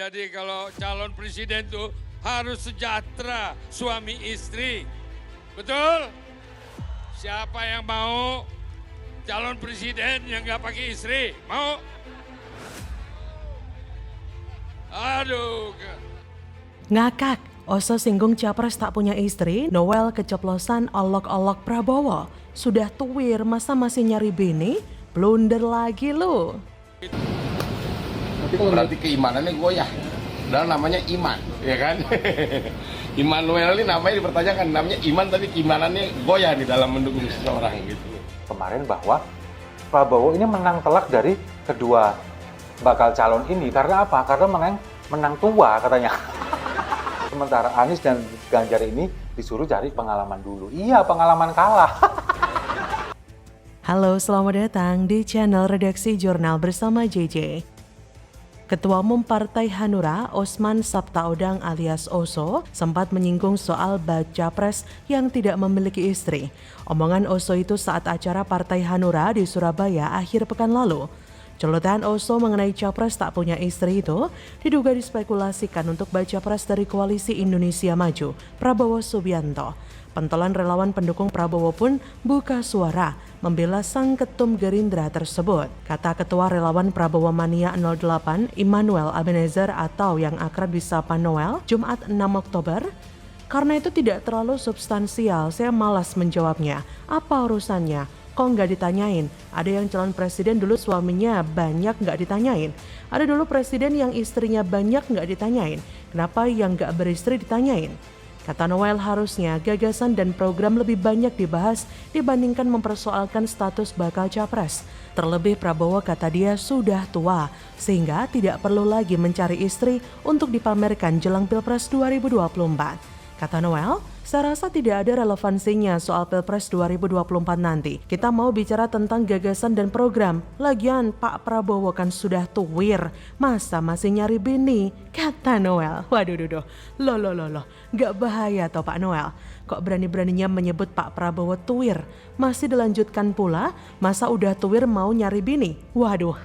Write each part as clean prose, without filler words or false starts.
Jadi kalau calon presiden tuh harus sejahtera suami istri. Betul? Siapa yang mau calon presiden yang nggak pakai istri? Mau? Aduh. Ngakak, Oso singgung Capres tak punya istri, Noel keceplosan olok-olok Prabowo. Sudah tuwir masa masih nyari bini? Blunder lagi lu. Berarti keimanannya goyah. Dan namanya iman, ya kan? Immanuel ini namanya dipertanyakan, namanya iman tapi keimanannya goyah di dalam mendukung seseorang gitu. Kemarin bahwa Prabowo ini menang telak dari kedua bakal calon ini karena apa? Karena menang tua katanya. Sementara Anies dan Ganjar ini disuruh cari pengalaman dulu. Iya, pengalaman kalah. Halo, selamat datang di channel Redaksi Jurnal bersama JJ. Ketua Umum Partai Hanura, Osman Sabtaodang alias Oso, sempat menyinggung soal baca pres yang tidak memiliki istri. Omongan Oso itu saat acara Partai Hanura di Surabaya akhir pekan lalu. Celotehan Oso mengenai capres tak punya istri itu diduga dispekulasikan untuk baca pres dari Koalisi Indonesia Maju, Prabowo Subianto. Pentolan relawan pendukung Prabowo pun buka suara membela sang ketum Gerindra tersebut. Kata Ketua Relawan Prabowo Mania 08, Immanuel Ebenezer atau yang akrab disapa Noel, Jumat 6 Oktober, karena itu tidak terlalu substansial, saya malas menjawabnya. Apa urusannya? Kok nggak ditanyain? Ada yang calon presiden dulu suaminya banyak nggak ditanyain. Ada dulu presiden yang istrinya banyak nggak ditanyain. Kenapa yang nggak beristri ditanyain? Kata Noel, harusnya gagasan dan program lebih banyak dibahas dibandingkan mempersoalkan status bakal capres. Terlebih Prabowo, kata dia, sudah tua sehingga tidak perlu lagi mencari istri untuk dipamerkan jelang Pilpres 2024. Kata Noel, saya rasa tidak ada relevansinya soal Pilpres 2024 nanti. Kita mau bicara tentang gagasan dan program. Lagian Pak Prabowo kan sudah tuwir, masa masih nyari bini? Kata Noel. Waduh, loh. Gak bahaya toh Pak Noel? Kok berani-beraninya menyebut Pak Prabowo tuwir? Masih dilanjutkan pula, masa udah tuwir mau nyari bini? Waduh,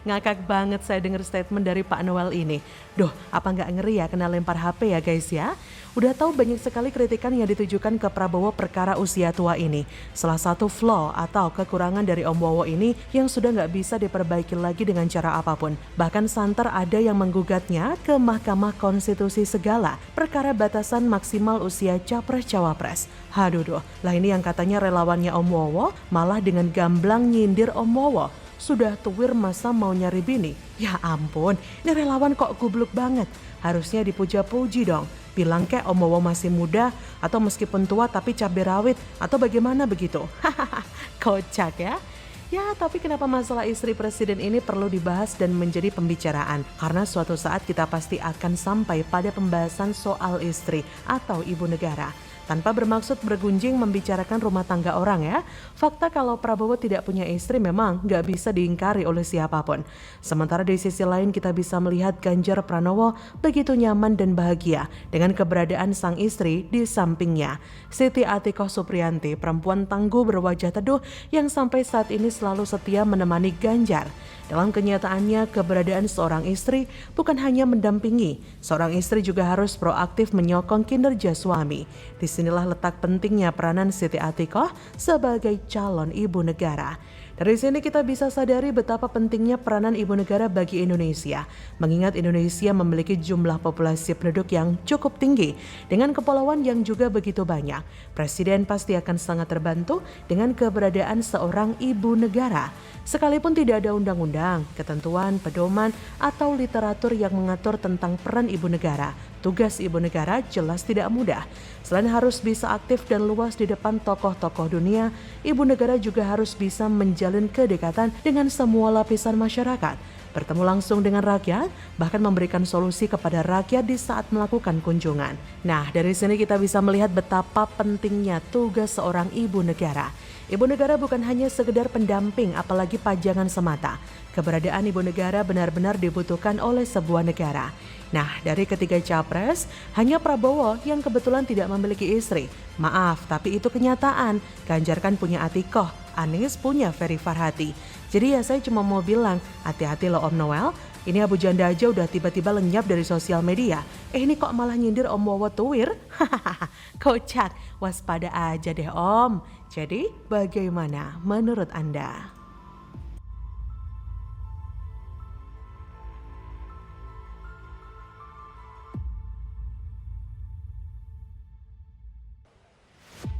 ngakak banget saya dengar statement dari Pak Noel ini. Duh, apa nggak ngeri ya kena lempar HP ya guys ya? Udah tahu banyak sekali kritikan yang ditujukan ke Prabowo perkara usia tua ini. Salah satu flaw atau kekurangan dari Om Wowo ini yang sudah nggak bisa diperbaiki lagi dengan cara apapun. Bahkan santer ada yang menggugatnya ke Mahkamah Konstitusi segala perkara batasan maksimal usia capres-cawapres. Haduh, lah ini yang katanya relawannya Om Wowo malah dengan gamblang nyindir Om Wowo. Sudah tuwir masa mau nyari bini? Ya ampun, ini relawan kok goblok banget. Harusnya dipuja-puji dong. Bilang kayak Om Wowo masih muda atau meskipun tua tapi cabai rawit atau bagaimana begitu. Hahaha, kocak ya. Ya, tapi kenapa masalah istri presiden ini perlu dibahas dan menjadi pembicaraan? Karena suatu saat kita pasti akan sampai pada pembahasan soal istri atau ibu negara. Tanpa bermaksud bergunjing membicarakan rumah tangga orang ya. Fakta kalau Prabowo tidak punya istri memang gak bisa diingkari oleh siapapun. Sementara di sisi lain kita bisa melihat Ganjar Pranowo begitu nyaman dan bahagia dengan keberadaan sang istri di sampingnya. Siti Atikoh Supriyanti, perempuan tangguh berwajah teduh yang sampai saat ini selalu setia menemani Ganjar. Dalam kenyataannya, keberadaan seorang istri bukan hanya mendampingi, seorang istri juga harus proaktif menyokong kinerja suami. Disinilah letak pentingnya peranan Siti Atikoh sebagai calon ibu negara. Dari sini kita bisa sadari betapa pentingnya peranan ibu negara bagi Indonesia. Mengingat Indonesia memiliki jumlah populasi penduduk yang cukup tinggi dengan kepulauan yang juga begitu banyak. Presiden pasti akan sangat terbantu dengan keberadaan seorang ibu negara. Sekalipun tidak ada undang-undang, ketentuan, pedoman, atau literatur yang mengatur tentang peran ibu negara, tugas ibu negara jelas tidak mudah. Selain harus bisa aktif dan luas di depan tokoh-tokoh dunia, ibu negara juga harus bisa menjalin kedekatan dengan semua lapisan masyarakat, bertemu langsung dengan rakyat, bahkan memberikan solusi kepada rakyat di saat melakukan kunjungan. Nah, dari sini kita bisa melihat betapa pentingnya tugas seorang ibu negara. Ibu negara bukan hanya sekedar pendamping, apalagi pajangan semata. Keberadaan ibu negara benar-benar dibutuhkan oleh sebuah negara. Nah, dari ketiga capres, hanya Prabowo yang kebetulan tidak memiliki istri. Maaf, tapi itu kenyataan. Ganjar kan punya Atikoh, Anies punya Ferry Farhati. Jadi ya saya cuma mau bilang, hati-hati loh Om Noel, Ini Abu Janda aja udah tiba-tiba lenyap dari sosial media. Ini kok malah nyindir Om Wowo Tuwir? Hahaha, kocak. Waspada aja deh Om. Jadi bagaimana menurut Anda?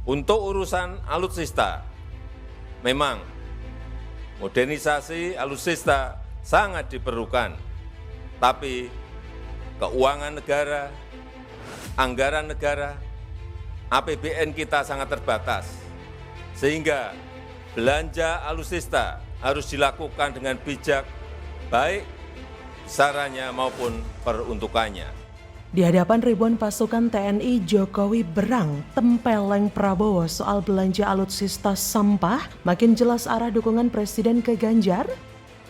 Untuk urusan alutsista, memang modernisasi alutsista sangat diperlukan, tapi keuangan negara, anggaran negara, APBN kita sangat terbatas, sehingga belanja alutsista harus dilakukan dengan bijak, baik besarannya maupun peruntukannya. Di hadapan ribuan pasukan TNI, Jokowi berang tempeleng Prabowo soal belanja alutsista sampah. Makin jelas arah dukungan Presiden ke Ganjar.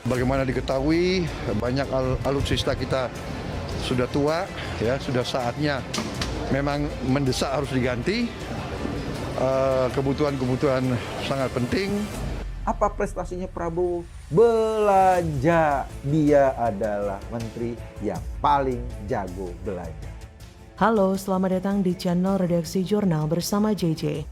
Bagaimana diketahui banyak alutsista kita sudah tua, ya sudah saatnya memang mendesak harus diganti. Kebutuhan-kebutuhan sangat penting. Apa prestasinya Prabowo? Belanja. Dia adalah menteri yang paling jago belanja. Halo, selamat datang di channel Redaksi Jurnal bersama JJ.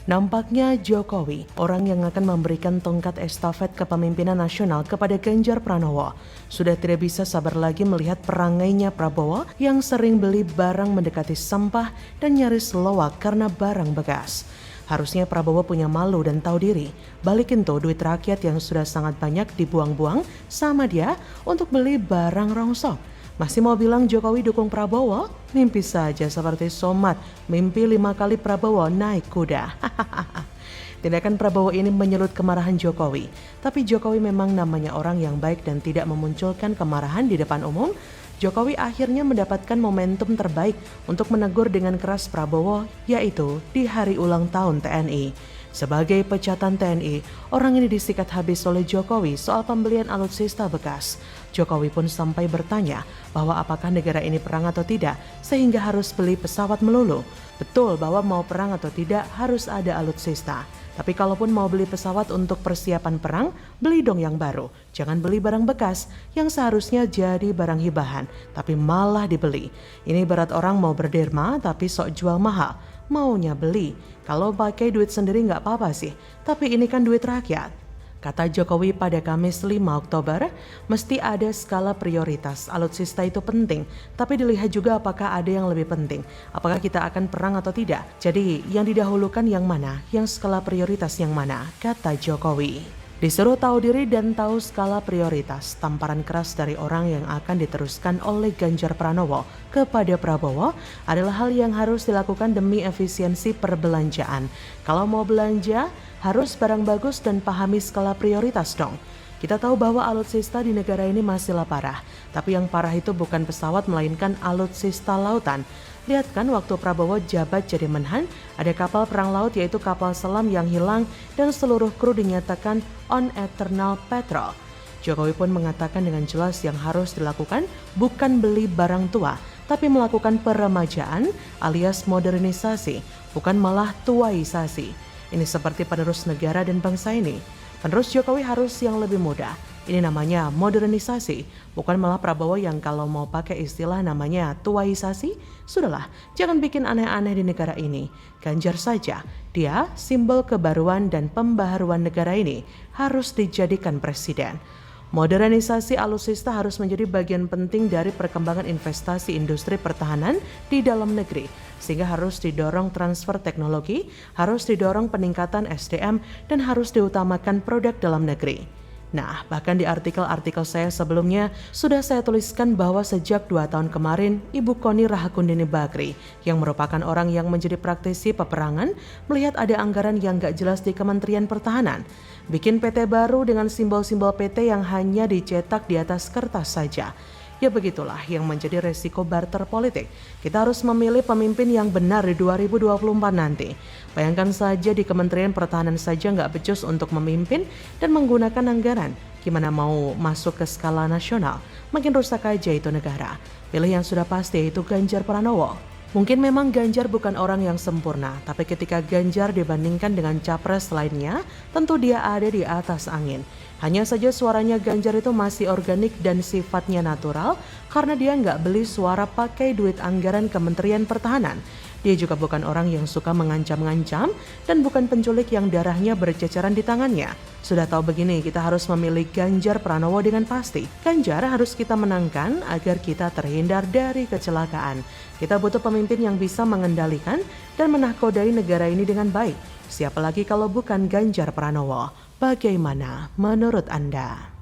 Nampaknya Jokowi, orang yang akan memberikan tongkat estafet kepemimpinan nasional kepada Ganjar Pranowo, sudah tidak bisa sabar lagi melihat perangainya Prabowo yang sering beli barang mendekati sampah dan nyaris loak karena barang bekas. Harusnya Prabowo punya malu dan tahu diri. Balikin tuh duit rakyat yang sudah sangat banyak dibuang-buang sama dia untuk beli barang rongsok. Masih mau bilang Jokowi dukung Prabowo? Mimpi saja seperti Somad, mimpi 5 kali Prabowo naik kuda. Tindakan Prabowo ini menyulut kemarahan Jokowi. Tapi Jokowi memang namanya orang yang baik dan tidak memunculkan kemarahan di depan umum. Jokowi akhirnya mendapatkan momentum terbaik untuk menegur dengan keras Prabowo, yaitu di hari ulang tahun TNI. Sebagai pecatan TNI, orang ini disikat habis oleh Jokowi soal pembelian alutsista bekas. Jokowi pun sampai bertanya bahwa apakah negara ini perang atau tidak, sehingga harus beli pesawat melulu. Betul bahwa mau perang atau tidak harus ada alutsista. Tapi kalaupun mau beli pesawat untuk persiapan perang, beli dong yang baru. Jangan beli barang bekas yang seharusnya jadi barang hibahan, tapi malah dibeli. Ini berat orang mau berderma tapi sok jual mahal. Maunya beli. Kalau pakai duit sendiri nggak apa-apa sih, tapi ini kan duit rakyat. Kata Jokowi pada Kamis 5 Oktober, mesti ada skala prioritas. Alutsista itu penting, tapi dilihat juga apakah ada yang lebih penting. Apakah kita akan perang atau tidak. Jadi yang didahulukan yang mana, yang skala prioritas yang mana, kata Jokowi. Disuruh tahu diri dan tahu skala prioritas, tamparan keras dari orang yang akan diteruskan oleh Ganjar Pranowo kepada Prabowo adalah hal yang harus dilakukan demi efisiensi perbelanjaan. Kalau mau belanja, harus barang bagus dan pahami skala prioritas dong. Kita tahu bahwa alutsista di negara ini masihlah parah, tapi yang parah itu bukan pesawat melainkan alutsista lautan. Lihat kan waktu Prabowo jabat jadi Menhan, ada kapal perang laut yaitu kapal selam yang hilang dan seluruh kru dinyatakan on eternal patrol. Jokowi pun mengatakan dengan jelas yang harus dilakukan bukan beli barang tua, tapi melakukan peremajaan alias modernisasi, bukan malah tuaisasi. Ini seperti penerus negara dan bangsa ini. Penerus Jokowi harus yang lebih muda. Ini namanya modernisasi, bukan malah Prabowo yang kalau mau pakai istilah namanya tuaisasi. Sudahlah, jangan bikin aneh-aneh di negara ini. Ganjar saja, dia simbol kebaruan dan pembaharuan negara ini harus dijadikan presiden. Modernisasi alutsista harus menjadi bagian penting dari perkembangan investasi industri pertahanan di dalam negeri, sehingga harus didorong transfer teknologi, harus didorong peningkatan SDM, dan harus diutamakan produk dalam negeri. Nah, bahkan di artikel-artikel saya sebelumnya sudah saya tuliskan bahwa sejak 2 tahun kemarin, Ibu Koni Rahakundini Bakri, yang merupakan orang yang menjadi praktisi peperangan, melihat ada anggaran yang gak jelas di Kementerian Pertahanan. Bikin PT baru dengan simbol-simbol PT yang hanya dicetak di atas kertas saja. Ya begitulah yang menjadi resiko barter politik. Kita harus memilih pemimpin yang benar di 2024 nanti. Bayangkan saja di Kementerian Pertahanan saja nggak becus untuk memimpin dan menggunakan anggaran. Gimana mau masuk ke skala nasional? Makin rusak aja itu negara. Pilih yang sudah pasti yaitu Ganjar Pranowo. Mungkin memang Ganjar bukan orang yang sempurna, tapi ketika Ganjar dibandingkan dengan capres lainnya, tentu dia ada di atas angin. Hanya saja suaranya Ganjar itu masih organik dan sifatnya natural karena dia nggak beli suara pakai duit anggaran Kementerian Pertahanan. Dia juga bukan orang yang suka mengancam-ngancam dan bukan penculik yang darahnya berceceran di tangannya. Sudah tahu begini, kita harus memilih Ganjar Pranowo dengan pasti. Ganjar harus kita menangkan agar kita terhindar dari kecelakaan. Kita butuh pemimpin yang bisa mengendalikan dan menahkodai negara ini dengan baik. Siapa lagi kalau bukan Ganjar Pranowo? Bagaimana menurut Anda?